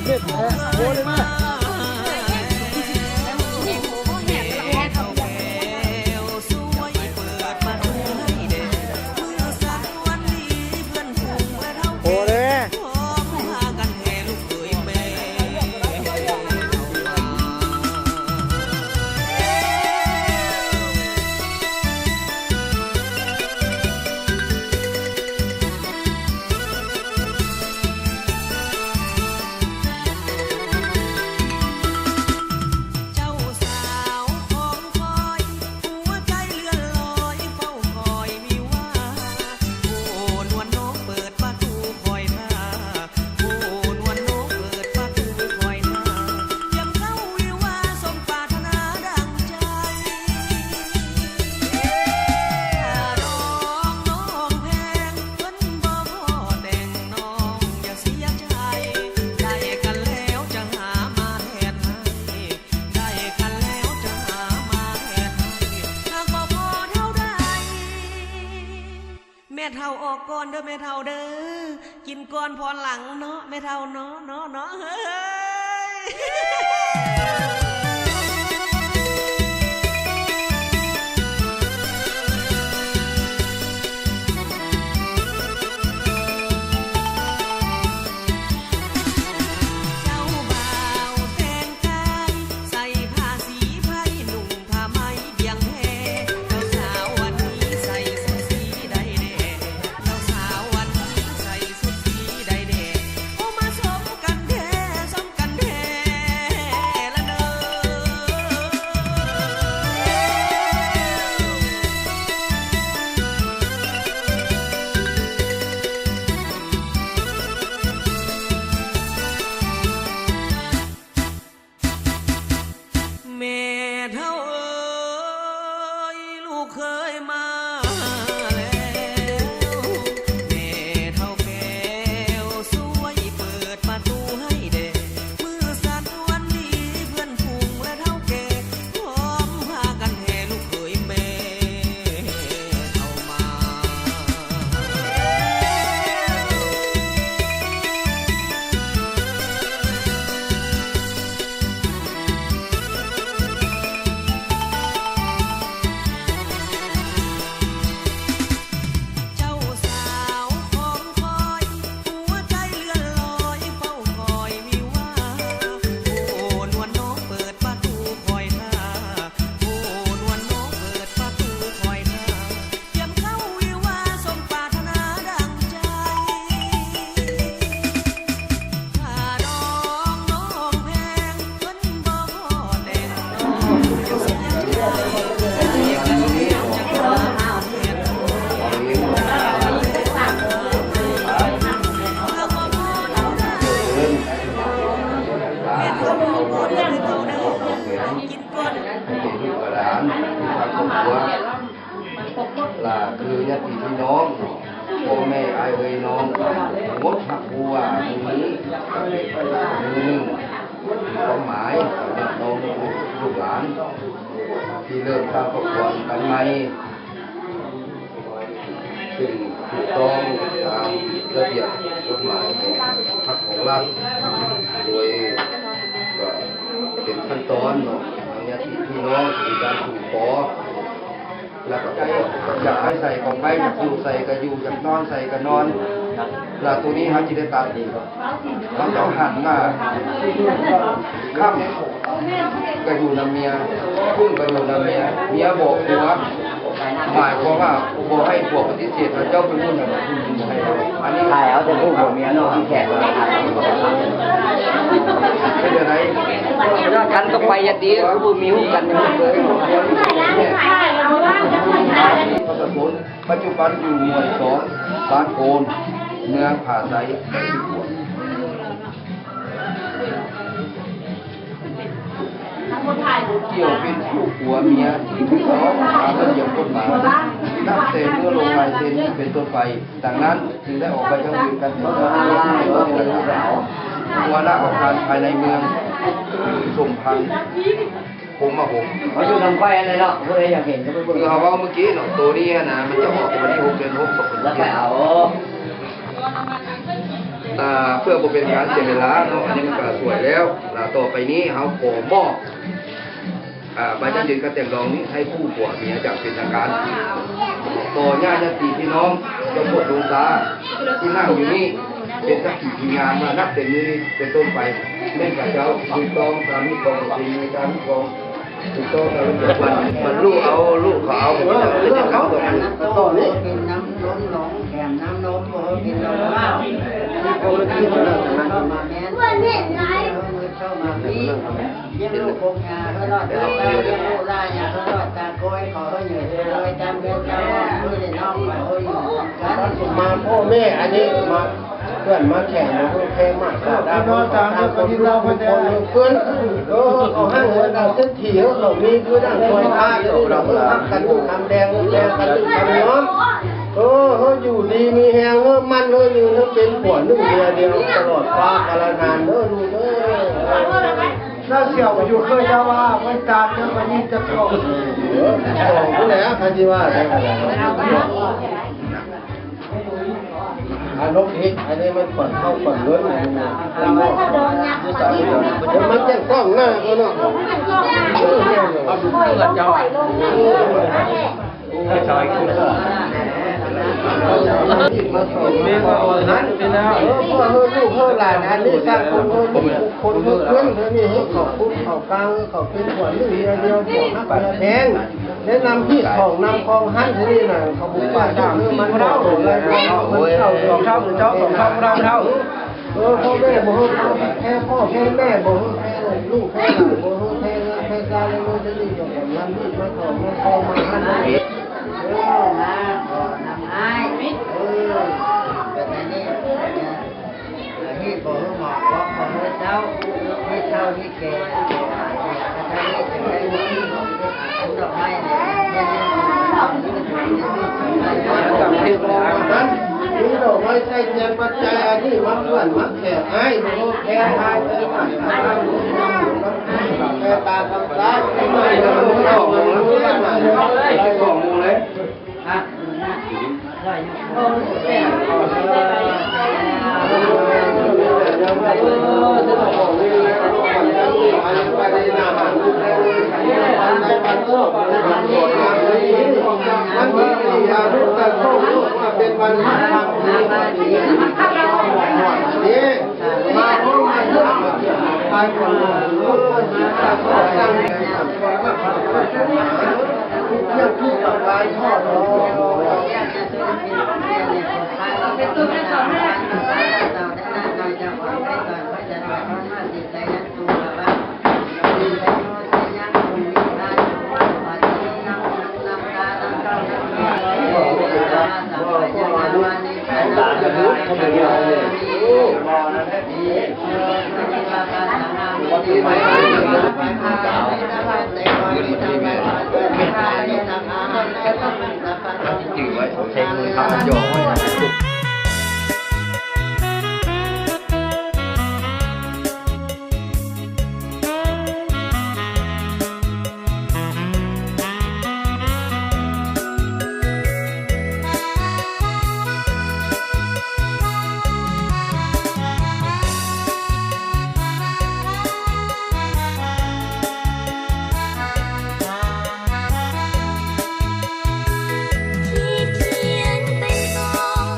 ม็ดนะโอ้เลยมาโอ้เลยแม่เฒ่าออกก่อนเด้อแม่เฒ่าเด้อกินก่อนพรหลังเนาะแม่เฒ่าเนาะเฮ้แม่เฒ่าเอ้ยลูกเคยมาแล้วแม่เฒ่าแก้วสวยเปิดประตูให้เด็กมือสั่นวันนี้เพื่อนฝูงและเฒ่าแก่พร้อมพากันแห่ลูกเขยแม่เฒ่ามา เจ้าสาวของคอยหัวใจเลื่อนลอยเฝ้าคอยวิวาโอ้นวลน้องเปิดประตูคอยท่าโอ้นวลน้องเปิดประตูคอยท่าเตรียมเข้าวิวาสมปรารถนาดังใจถ้าน้องแพงเพิ่นบ่พอแดงน้องเสียใจเสียกันแล้วจะกล้าหาเห็น làคือญาติพี่น้องพ่อแม่อายเอ่ยน้องงดหักบัวมือนี้มือหนึ่งความหมายสำหรับน้องลูกหลานที่เริ่มทำครอบครัวกันใหม่ซึ่งถูกต้องตามระเบียบกฎหมายของพรรคของรัฐโดยก็เป็นขั้นตอนเนาะทางญาติพี่น้องมีการถูกขอแล้วก็อยากให้ใส่ของไปอยากอยู่ใส่ก็อยู่อยากนอนใส่ก็นอนแล้วตัวนี้เขาจะได้ตัดดีครับเขาต้องหันหน้าข้ามก็อยู่นำเมียพุ่งก็อยู่นำเมียเมียบอกผัวหมายความว่าบอกให้ผัวปฏิเสธเจ้าเป็นผู้นำอันนี้ใช่เอาแต่ผู้ผัวเมียนอกที่แขกมาเป็นยังไงกันก็ไปอย่างดีก็ผู้มีหุ้นกันยังไม่เคยปัจจุบันอยู่หน่วย2บ้านโกนเมืองผาไซเกี่ยวเป็นคู่ผัวเมียที่สองตามระเบียบกฎหมายนับแต่เมื่อลงลายเซ็นเป็นต้นไปดังนั้นจึงได้ออกไปจังหวัดกันเป็นตัวตัวละออกการภายในเมืองส่งพันผมมาผมเขาอยู่ทางไฟอะไรเนาะเพื่ออยากเห็นก็คือเขาว่าเมื่อกี้เนาะตัวนี้นะมันจะออกวันที่6 เดือน 6 2017แล้วไปเอา เพื่อบ่เป็นการเสียเวลาเนาะอันนี้มันก็สวยแล้วต่อไปนี้เฮาขอมอบใบจันยืนกับแต่งดองนี้ให้ผู้ผัวเมียจากเป็นทางการต่อญาติพี่น้องเจ้าพ่อดวงตาที่นั่งอยู่นี่เป็นสักขีพยานมานับเป็นนี้เป็นต้นไปเล่นกับเจ้าถูกต้องตามที่กองเป็นในการที่กองถูกต้องตามระเบียบมันลูกเอาลูกเขาเอาผมจะเล่นกับเขาตรงนั้น ต่อนี้กินน้ำล้มหนองแถมน้ำนมโอ้กินนมข้าวนี่คนละที่คนละเข้ามาแม่นมือเข้ามาพี่เยี่ยมลูกคงงาเขารอดตาเยี่ยมลูกลายงาเขารอดตาโกยขอเขาเหนื่อยเลยจำเป็นจำว่ามือในน้องไปโอ้ยกันมาพ่อแม่อันนี้มาเพื่อนมาแข่งมาเพื่อนแข่งมาพี่น้องตามคนที่เราคนเดียวเพื่อนเขาห้างเงินเราเส้นถี่เขามีคือดังคอยท่าเราทำกันทำแดงแดงกันทำย้อมเขาอยู่ดีมีแหงมันอยู่ทั้งเป็นหัวนึ่งเดียวเดียวตลอดฟ้ากาลนานดูถ้าเสี่ยวอยู่เคยจะว่าไม่ตามเนี่ยมันยิ่งจะกรอบก็แล้วใครที่ว่าได้นกอีกอันนี้มันก่อนเข้าก่อนล้นมันจะกล้องหน้าก็เนาะเอาดูเพื่อนเจ้าชายขึ้นมาสอนมีก็นั้นเป็นแล้วพ่อเฮอลูกเฮอหลานอันนี้สร้างคนเฮอคนเฮอเพื่อนเฮอนี่เฮอเขาคุ้มเขากลางเขาเป็นหัวนึ่งเดียวหัวนักการแทงแนะนำที่ของนำคลองหันที่นี่น่ะเขาบุกป่าด่างมันเราเลยมันเข้าสองเท่าหรือเจ้าสองเท่าเราเท่าพ่อแม่บ่เฮอแค่พ่อแค่แม่บ่เฮอแค่ลูกแค่หลานบ่เฮอแค่การเลยมันจะนี่อยู่กับนำที่มาถอนมาคลองมาหันมาน้ำไอ้แบบนี้ที่บ่เฮอหมอกบ่เฮอเจ้าที่เท่าที่แก่แต่นี่จะได้ที่ดอกไม้เนี่ยนี่ดอกไม้ใส่แจงปัจจัยอันนี้มักเพื่อนมักแขกให้บ่แค่ทายไปมาแค่ตาคำซ้ายไม่ได้ดอกเลยของมึงเลยฮะเป็นวันทำดีนี่มาพบกันไปก่อนยังพูดกับไปพ่อเป็นตัวเป็นสองให้เราได้เราจะขอให้ก่อนก็จะขอมาติดใจนั้นตัวว่าดีใจโน้ตยังคงมีได้ว่าที่นั่งน้ำตาน้ำเก้าน้ำตาสัมผัสยังวันนี้แค่น้ำตาไม่ได้รอนะแม่ดีไม่ได้ว่าการทำงานไม่ดีไม่ได้ไปหาแต่แต่ก่อนที่ทำงานไม่ได้ทำงานแล้วก็ไม่ทำงาน จืดไว้ใช้มือทำโยกไว้ที่เขียนเป็นกลอง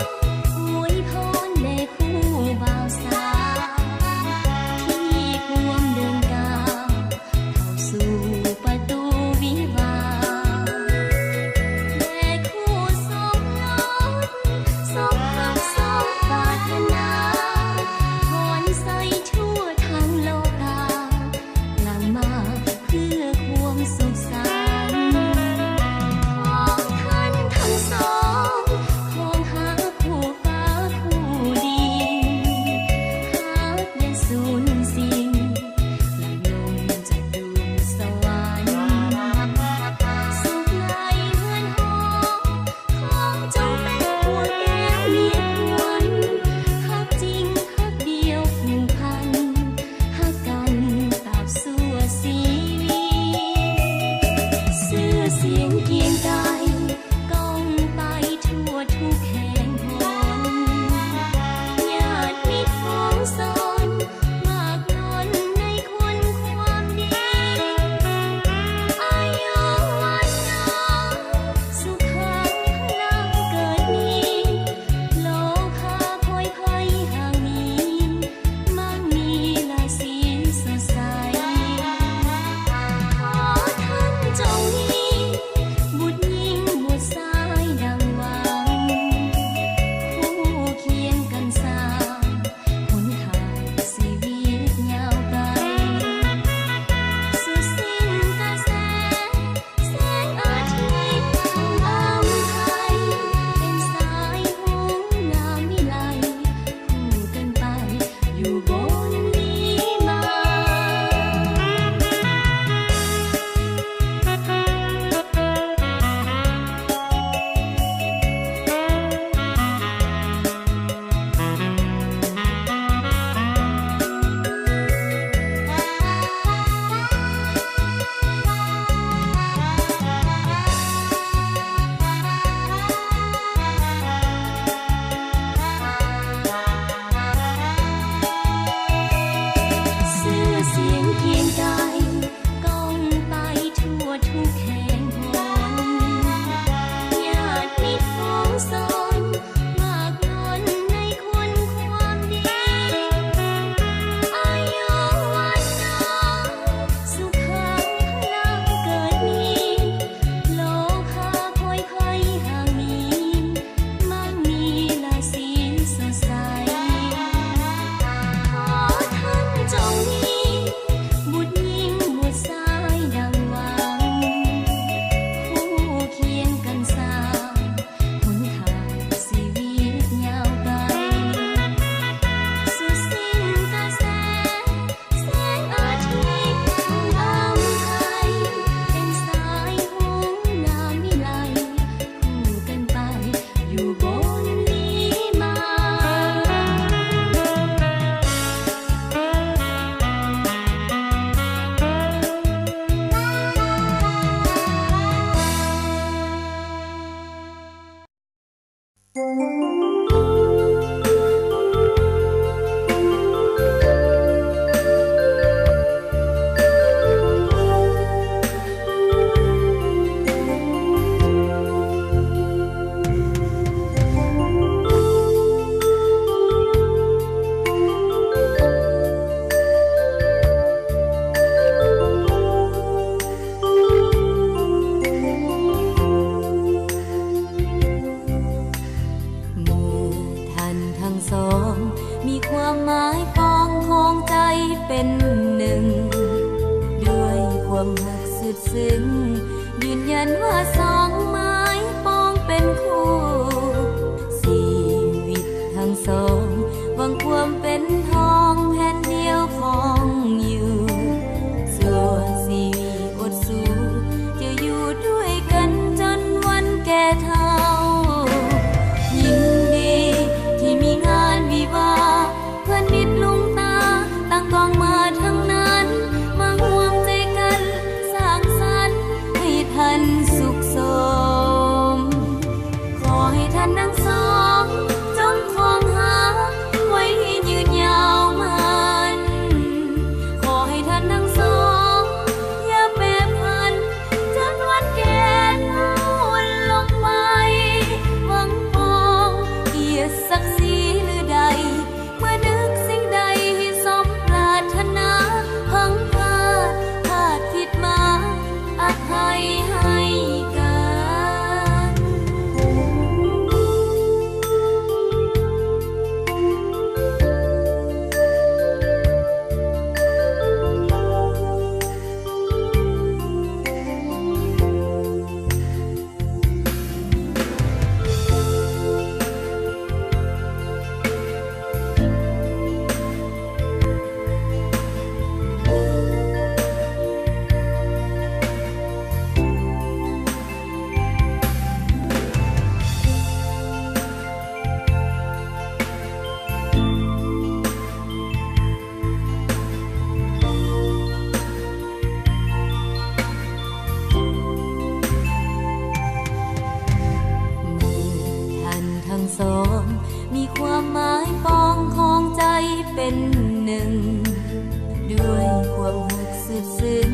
ด้วยความหักสุดซึ้ง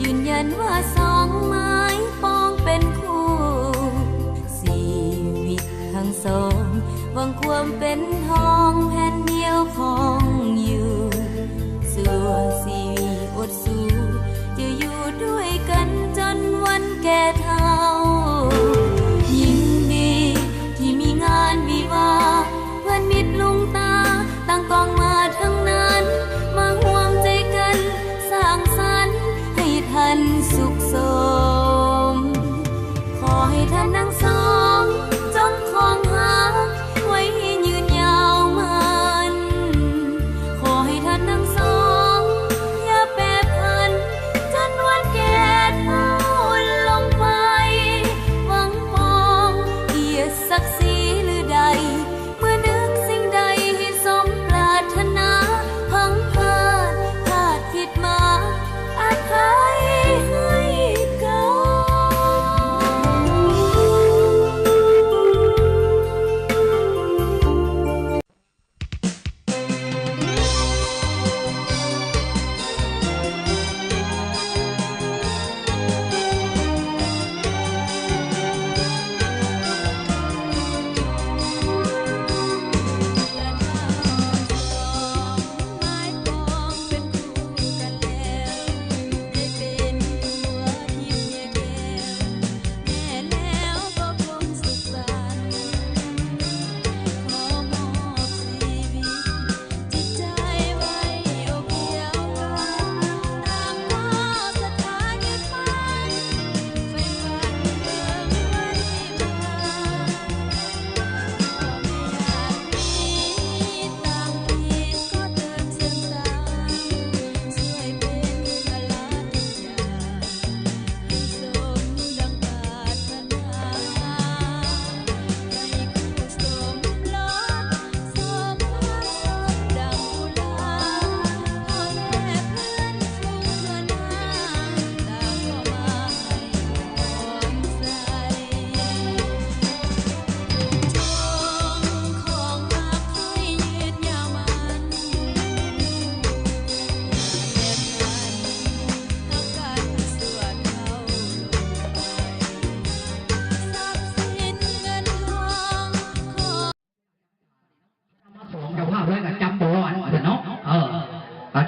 ยืนยันว่าสองไม้ปองเป็นคู่ชีวิตทั้งสองหวังความเป็นทองแผ่นเดียวของอยู่สัวชีวิตอดสู้จะอยู่ด้วยกันจนวันแก่เฒ่ายิ่งดีที่มีงานวิวาห์เพื่อนมิตรลุงตาตั้งกองมาทั้งนั้นมาห่วงใจกันสร้างสรรค์ให้ท่านสุขสมขอให้ท่านทั้งสองจงคงหาไว้ยืนยาวมันขอให้ท่านทั้งสองอย่าแปรผันจนวันแก่เฒ่าลงไปหวังปองเกียรติศักดิ์ศรีหรือใดเมื่อนึกสิ่งใดให้สมปรารถนาพังพลาดผิดมาอภัยให้กัน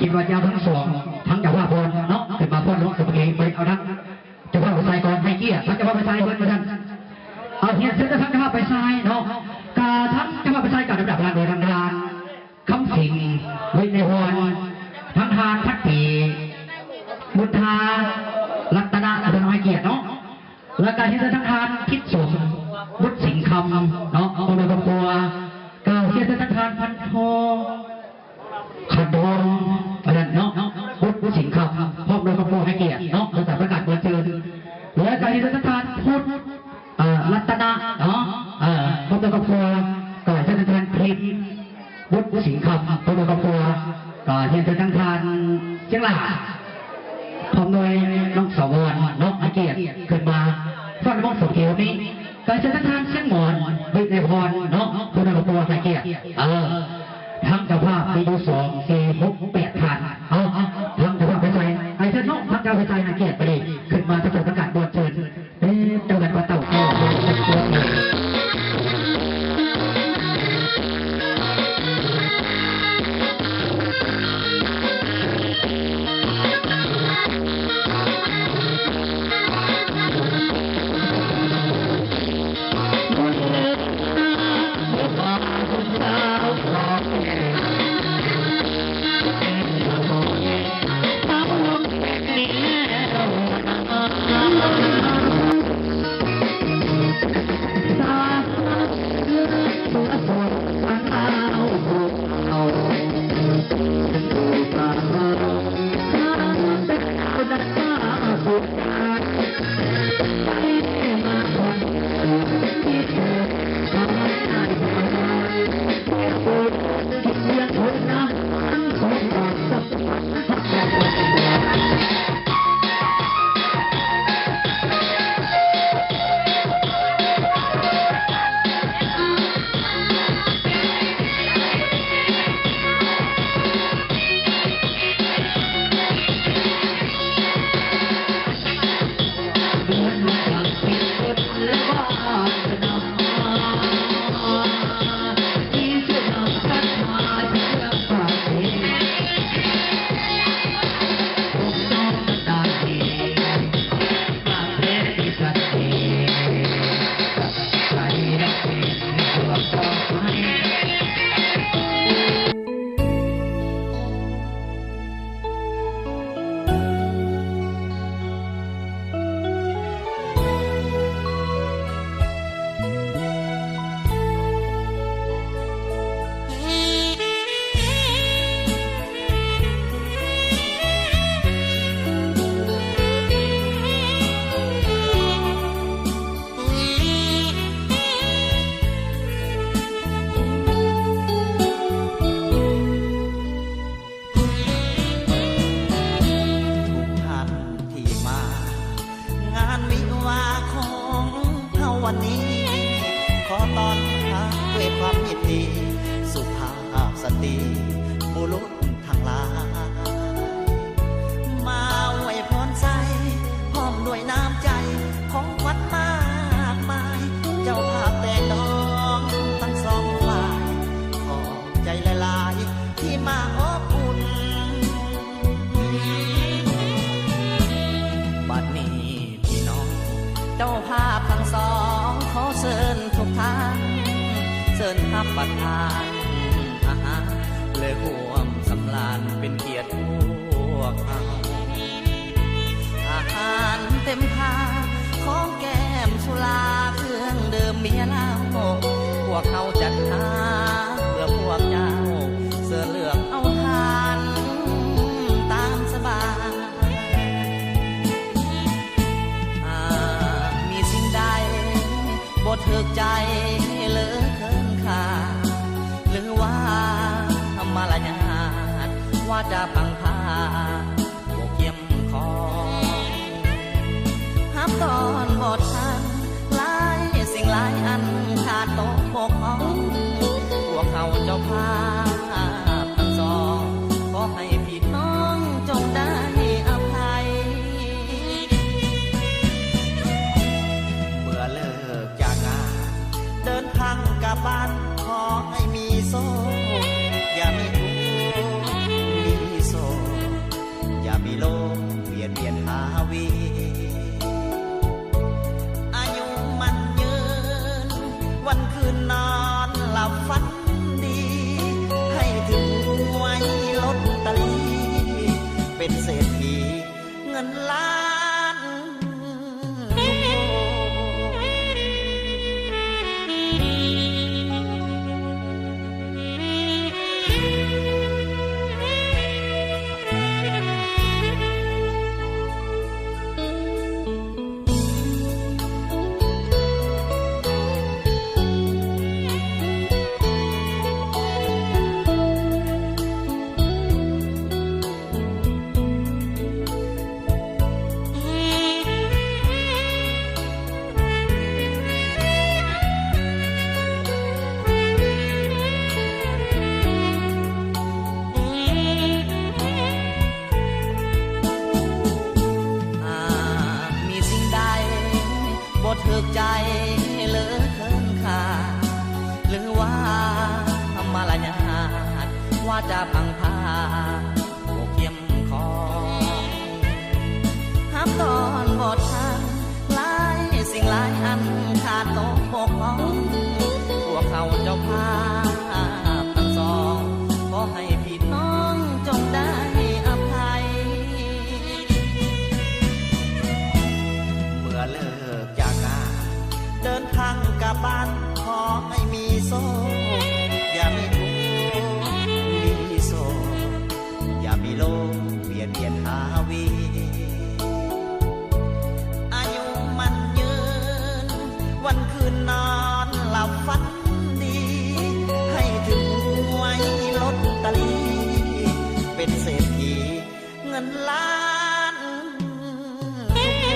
คิดว่าจะทั้งสองทั้งเจ้าว่าพรเนาะขึ้นมาพ้นลงสุภีไปเอาทั้งเจ้าว่าไปใส่ก่อนให้เกี้ยทั้งเจ้าว่าไปใส่เบิ้ลมาท่านเอาเฮียซึ่งทั้งเจ้าว่าไปใส่เนาะกาทั้งเจ้าว่าไปใส่กับระดับรานโดยทางทานคำสิงวิในวรทั้งทานทักษีมุทารัตนะอัตน้อยเกียรติเนาะและการที่ทั้งทานคิดสมมุดสิงคำเนาะเอาโดยกบัวกาเฮียทั้งทานพันโทขัดดองประเด็นเนาะพุทธสิงคำพร้อมโดยกบัวให้เกียรติเนาะโดยแต่ประกาศเปิดเจอและการที่ทั้งทานพุทธรัตนะเนาะพร้อมโดยกบัวกาเฮียทั้งทานพริบพุทธสิงคำพร้อมโดยกบัวกาเฮียทั้งทานเชียงรายพร้อมโดยน้องสวรรค์น้องอาเกียรติขึ้นมาฟังน้องสุเขียวนี้การเชิญทานเชียงหมอนวิทยพรน้องคนละตัวอาเกียรติทั้งเจ้าภาพมีดู2 4 6 8ฐานทั้งเจ้าภาพไปใส่ไอ้เจ้าน้องทั้งเจ้าไปใส่อาเกียรติไปเลยขึ้นมาจะประกาศบวชเชิญเจ้ากันว่าเต่าเข้าเป็นตัวเอง วันนี้ขอต้อนรับด้วยความยินดีสุภาพสตรีบุรุษทั้งหลายมาอวยพรใจพร้อมด้วยน้ำใจของขวัญมากมายเจ้าภาพแต่น้องทั้งสองฝ่ายขอบใจหลายๆที่มาอบอุ่นบัดนี้พี่น้องเจ้าภาพทั้งสองขอเชิญทุกท่านเชิญรับประทานอาหารเลยร่วมสำราญเป็นเกียรติพวกเราอาหารเต็มพาของแก้มสุราเครื่องเดิมเมียเล่าพวกเขาจัดหาเพื่อพวกเจ้าเสื้อเลือกเอาทานตามสบายมีสิ่งใดบ่ถูกใจเหลือเกินขาหรือว่ามารยาทว่าจะพังพาบกเยี่ยมคอห้ามตอนบททันหลายสิ่งหลายอันขาดตกบกพร่องพวกเขาเจ้าภาพทั้งสองขอให้พี่น้องจงได้อภัยเมื่อเลิกจากงานเดินทางกลับบ้านขอให้มีโซ่อย่ามีทุกข์มีโซ่อย่ามีโลกเวียนหาวีอายุมันยืนวันคืนนอนหลับฝันดีให้ถึงหวยลอตเตอรี่เป็นเศรษฐีเงินล้านทุกมีสิ่งใดบ่ถูกใจเหลือเกินขาหรือว่ามารยาทว่าจะพังพาบกเยี่ยมคอห้ามตอนบททางหลายสิ่งหลายอันขาดตกบกพร่องพวกเขาเจ้าภาพทั้งสองขอให้พี่น้องจงได้อภัยเมื่อเลิกจากงานเดินทางกลับบ้านขอให้มีโซ่อย่ามีทุกข์มีโซ่อย่ามีโลกเวียนหาวีอายุมันยืนวันคืนนอนหลับฝันดีให้ถึงหวยลอตเตอรี่เป็นเศรษฐีเงินล้านทุกค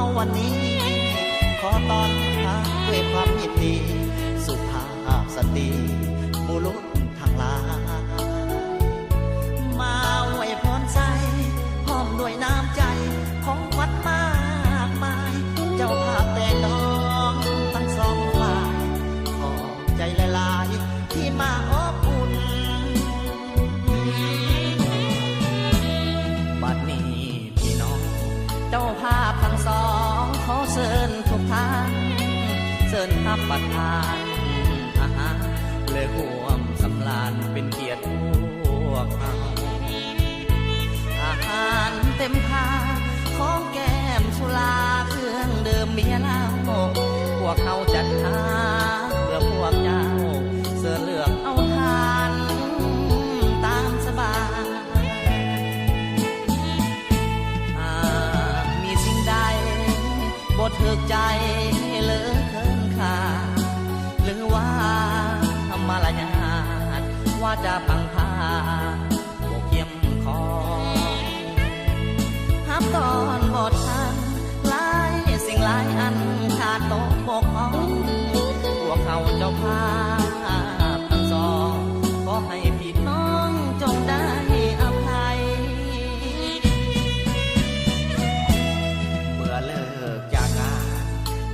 นวันนี้ขอต้อนรับด้วยความยินดีสุภาพสตรีบุรุษทั้งหลายมาอวยพรใจพร้อมด้วยน้ำใจของขวัญมากมายเจ้าภาพแต่น้องทั้งสองฝ่ายขอบใจหลายๆที่มาอบอุ่นบัดนี้พี่น้อง รับประทานอาหารเลยห่วมสำราญเป็นเกียรติพวกเขาอาหารเต็มพาของแก้มสุราเครื่องเดิมเบียร์เหล้าพวกเขาจัดหาเพื่อพวกเจ้าเสื้อเลือกเอาทานตามสบายมีสิ่งใดบ่ถูกใจเหลือเกินค่าหรือว่ามารยาทว่าจะปังพาบ่เกี่ยมคอหับตอนบททางหลายสิ่งหลายอันขาดตกบกพร่องพวกเขาเจ้าภาพทั้งสองขอให้พี่น้องจงได้อภัยเมื่อเลิกจากงาน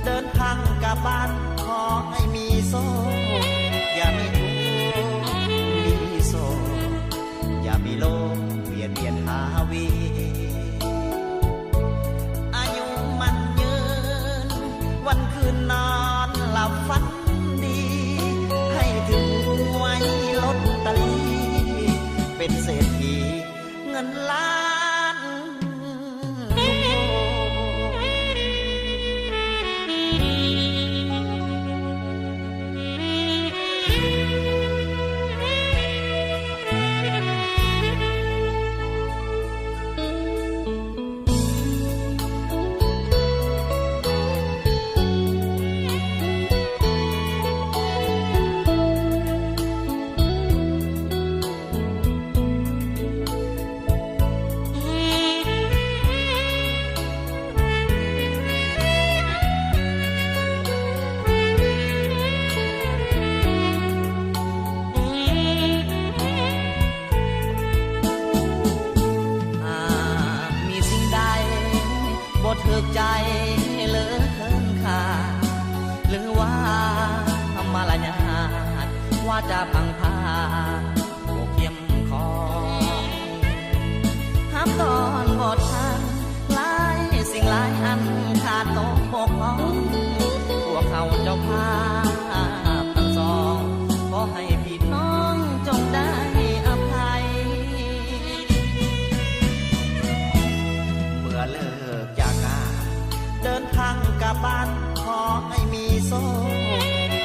เดินทางกลับบ้านขอให้มีโซ่อย่ามีทุกข์มีโซ่อย่ามีโลกเวียนหาวีอายุมันยืนวันคืนนอนหลับฝันดีให้ถึงไว้ลดตะลีเป็นเศรษฐีเงินล้านทุกบ่ถูกใจเหลือเกินค่าหรือว่ามารยาทว่าจะพังพาบ่เกี่ยมคอห้ามตอนบททางหลายสิ่งหลายอันขาดตกบกพร่องพวกเขาเจ้าภาพทั้งสองขอให้พี่น้องจงได้อภัยเมื่อเลิกจากงานเดินทางกลับบ้านขอให้มีโซ่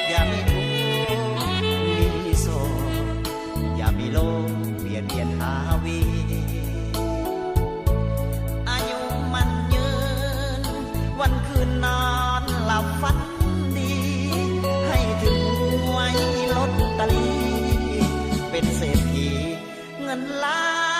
อย่ามีทุกข์มีโซ่อย่ามีโลกเบียดหาวีอายุมันยืนวันคืนนอนหลับฝันดีให้ถึงไว้ลดตะลีเป็นเศรษฐีเงินล้าน